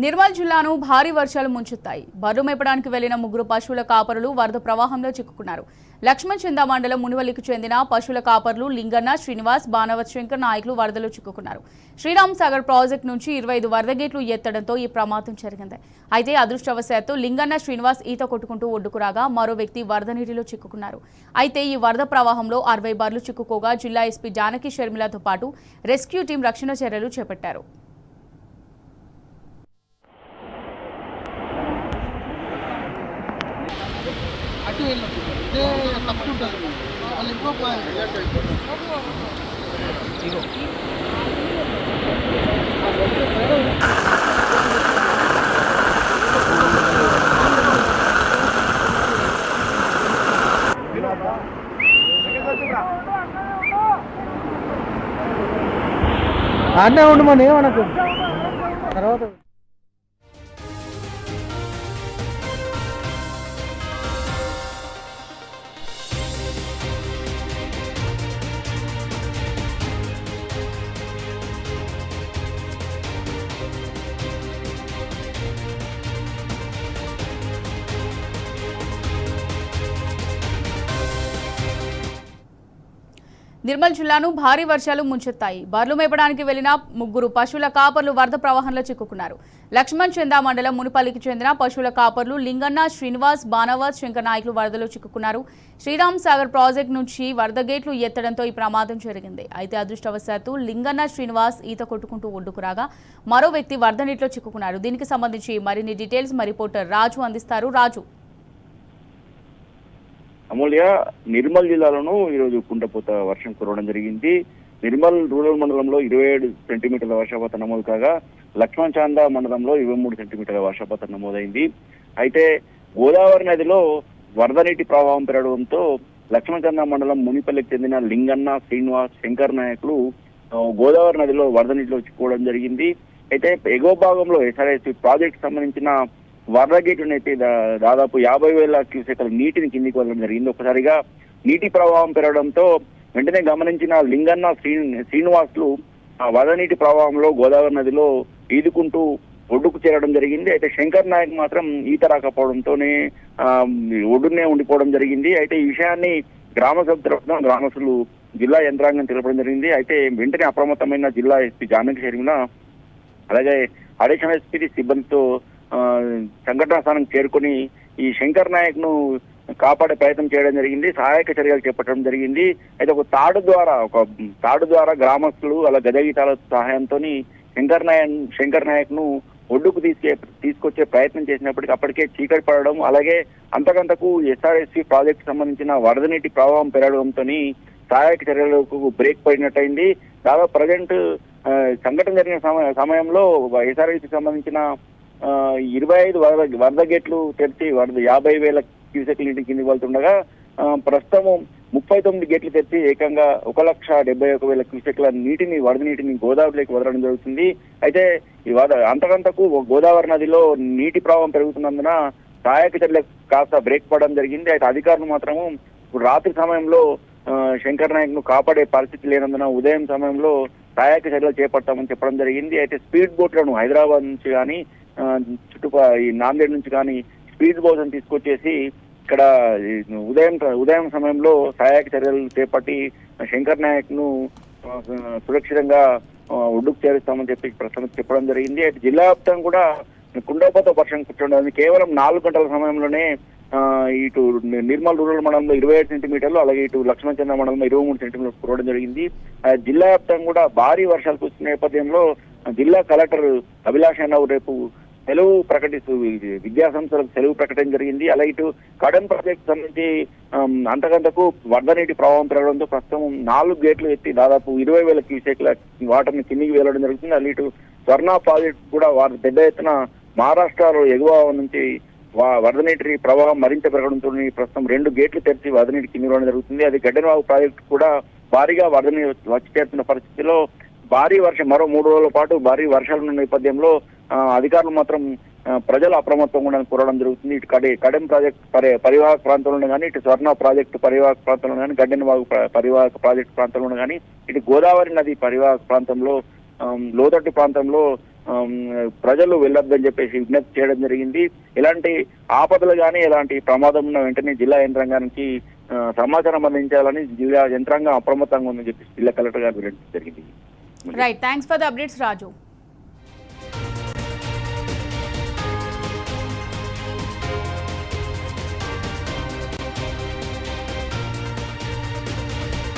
నిర్మల్ జిల్లాను భారీ వర్షాలు ముంచెత్తాయి. బర్రు మేపడానికి వెళ్లిన ముగ్గురు పశువుల కాపరులు వరద ప్రవాహంలో చిక్కుకున్నారు. లక్ష్మణ్ చందా మండలం మునివల్లికి చెందిన పశువుల కాపరులు లింగన్న, శ్రీనివాస్, బానవత్ శంకర్ నాయకులు వరదలో చిక్కుకున్నారు. శ్రీరామ్ సాగర్ ప్రాజెక్టు నుంచి 25 వరద గేట్లు ఎత్తడంతో ఈ ప్రమాదం జరిగింది. అయితే అదృష్టవశాత్తు లింగన్న, శ్రీనివాస్ ఈత కొట్టుకుంటూ ఒడ్డుకు రాగా మరో వ్యక్తి వరద నీటిలో చిక్కుకున్నారు. అయితే ఈ వరద ప్రవాహంలో 60 బర్లు చిక్కుకోగా జిల్లా ఎస్పీ జానకి షర్మిలతో పాటు రెస్క్యూ టీం రక్షణ చర్యలు చేపట్టారు. అటు వెళ్ళొచ్చు ఇదే తప్పుంటుంది వాళ్ళు ఇంకో ఆడనే ఉండమని ఏమనకు తర్వాత నిర్మల్ జిల్లాను భారీ వర్షాలు ముంచెత్తాయి. బర్లు మేపడానికి వెళ్లిన ముగ్గురు పశువుల కాపర్లు వరద ప్రవాహంలో చిక్కుకున్నారు. లక్ష్మణ్ చందా మండలం మునిపల్లికి చెందిన పశువుల కాపర్లు లింగన్న, శ్రీనివాస్, బానవత్ శంకర్ నాయకులు వరదలో చిక్కుకున్నారు. శ్రీరామ్ సాగర్ ప్రాజెక్టు నుంచి వరద గేట్లు ఎత్తడంతో ఈ ప్రమాదం జరిగింది. అయితే అదృష్టవశాత్తు లింగన్న, శ్రీనివాస్ ఈత కొట్టుకుంటూ ఒడ్డుకు రాగా మరో వ్యక్తి వరద నీటిలో చిక్కుకున్నారు. దీనికి సంబంధించి మరిన్ని డీటెయిల్స్ మా రిపోర్టర్ రాజు అందిస్తారు. రాజు, అమూల్య, నిర్మల్ జిల్లాలోనూ ఈరోజు కుండపోత వర్షం కురవడం జరిగింది. నిర్మల్ రూరల్ మండలంలో 27 సెంటీమీటర్ల వర్షపాతం నమోదు కాగా లక్ష్మణ్ చాందా మండలంలో 23 సెంటీమీటర్ల వర్షపాతం నమోదైంది. అయితే గోదావరి నదిలో వరద నీటి ప్రవాహం పెరగడంతో లక్ష్మణ్ చాందా మండలం మునిపల్లికి చెందిన లింగన్న, శ్రీనివాస్, శంకర్ నాయకులు గోదావరి నదిలో వరద నీటిలో చిక్కుకోవడం జరిగింది. అయితే ఎగువ భాగంలో ఎస్ఆర్ఎస్ ప్రాజెక్ట్ సంబంధించిన వరద గేటును అయితే దాదాపు 50,000 క్యూసెక్ల నీటిని కిందికి వదలడం జరిగింది. ఒకసారిగా నీటి ప్రవాహం పెరగడంతో వెంటనే గమనించిన లింగన్న, శ్రీనివాసులు ఆ వరద నీటి ప్రవాహంలో గోదావరి నదిలో ఈదుకుంటూ ఒడ్డుకు చేరడం జరిగింది. అయితే శంకర్ నాయక్ మాత్రం ఈత రాకపోవడంతోనే ఒడ్డునే ఉండిపోవడం జరిగింది. అయితే ఈ విషయాన్ని గ్రామస్తులు జిల్లా యంత్రాంగం తెలపడం జరిగింది. అయితే వెంటనే అప్రమత్తమైన జిల్లా ఎస్పీ జానకి షర్మిల అలాగే అడిషనల్ ఎస్పీ సిబ్బందితో సంఘటనా స్థానం చేరుకొని ఈ శంకర్ నాయక్ ను కాపాడే ప్రయత్నం చేయడం జరిగింది. సహాయక చర్యలు చేపట్టడం జరిగింది. అయితే ఒక తాడు ద్వారా గ్రామస్తులు అలా గదగీతాల సహాయంతో శంకర్ నాయక్ ను ఒడ్డుకు తీసుకొచ్చే ప్రయత్నం చేసినప్పటికీ అప్పటికే చీకటి పడడం, అలాగే అంతకంతకు ఎస్ఆర్ఎస్సి ప్రాజెక్టు సంబంధించిన వరద నీటి ప్రవాహం పెరగడంతో సహాయక చర్యలకు బ్రేక్ పడినట్టయింది. దాదాపు ప్రజెంట్ సంఘటన జరిగిన సమయంలో ఎస్ఆర్ఎస్సి సంబంధించిన 25 వరద గేట్లు తెరిచి 50,000 క్యూసెక్ల నీటి కిందికి వెళ్తుండగా ప్రస్తుతం 39 గేట్లు తెరిచి ఏకంగా 1,71,000 క్యూసెక్ల వరద నీటిని గోదావరిలోకి వదలడం జరుగుతుంది. అయితే ఈ అంతకంతకు గోదావరి నదిలో నీటి ప్రవాహం పెరుగుతున్నందున సహాయక చర్యలకు కాస్త బ్రేక్ పడడం జరిగింది. అయితే అధికారులు మాత్రము ఇప్పుడు రాత్రి సమయంలో శంకర్ నాయక్ ను కాపాడే పరిస్థితి లేనందున ఉదయం సమయంలో సహాయక చర్యలు చేపట్టామని చెప్పడం జరిగింది. అయితే స్పీడ్ బోట్లను హైదరాబాద్ నుంచి కానీ ఈ నాందేడ్ నుంచి కానీ స్పీడ్ బోట్లను తీసుకొచ్చేసి ఇక్కడ ఉదయం సమయంలో సహాయక చర్యలు చేపట్టి శంకర్ నాయక్ ను సురక్షితంగా ఒడ్డుకు చేరుస్తామని చెప్పడం జరిగింది. అయితే జిల్లా వ్యాప్తంగా కూడా కుండపోత వర్షం కుట్టడం కేవలం 4 గంటల సమయంలోనే ఇటు నిర్మల్ రూరల్ మండలంలో 27 సెంటీమీటర్లు, అలాగే ఇటు లక్ష్మణ్ చందా మండలంలో 23 సెంటీమీటర్లు కురవడం జరిగింది. జిల్లా వ్యాప్తంగా కూడా భారీ వర్షాలు కురిసిన నేపథ్యంలో జిల్లా కలెక్టర్ అభిలాష్ అన్నావు రేపు సెలవు విద్యా సంస్థలకు సెలవు ప్రకటన జరిగింది. అలాగే ఇటు కడెం ప్రాజెక్టు సంబంధించి అంతకంతకు వరద నీటి ప్రవాహం పెరగడంతో ప్రస్తుతం 4 గేట్లు ఎత్తి దాదాపు 20,000 క్యూసెక్ల వాటర్ని కిందికి వెళ్ళడం జరుగుతుంది. అలాగే ఇటు స్వర్ణ ప్రాజెక్టు కూడా పెద్ద ఎత్తున మహారాష్ట్రలో ఎగువ నుంచి వరద నీటి ప్రవాహం మరింత పెరగడంతో ప్రస్తుతం 2 గేట్లు తెరిచి వరద నీటి కింది వెళ్ళడం జరుగుతుంది. అది గడ్డెనవాగు ప్రాజెక్టు కూడా భారీగా వరద నీరు వచ్చి చేరుతున్న పరిస్థితిలో భారీ వర్షం మరో 3 రోజుల పాటు భారీ వర్షాలున్న నేపథ్యంలో అధికారులు మాత్రం ప్రజలు అప్రమత్తంగా కోరడం జరుగుతుంది. ఇటు కడెం ప్రాజెక్టు పరివాహక ప్రాంతంలో కానీ, ఇటు స్వర్ణ ప్రాజెక్టు పరివాహక ప్రాంతంలో కానీ, గడ్డెనవాగు పరివాహక ప్రాజెక్టు ప్రాంతంలో కానీ, ఇటు గోదావరి నది పరివాహక ప్రాంతంలో లోతట్టు ప్రాంతంలో ప్రజలు వెళ్ళొద్దని చెప్పేసి విజ్ఞప్తి చేయడం జరిగింది. ఎలాంటి ఆపదలు కానీ ఎలాంటి ప్రమాదం ఉన్న వెంటనే జిల్లా యంత్రాంగానికి సమాచారం అందించాలని జిల్లా యంత్రాంగం అప్రమత్తంగా ఉందని చెప్పి జిల్లా కలెక్టర్ గారు వివరించడం జరిగింది. Right, thanks for the updates Raju.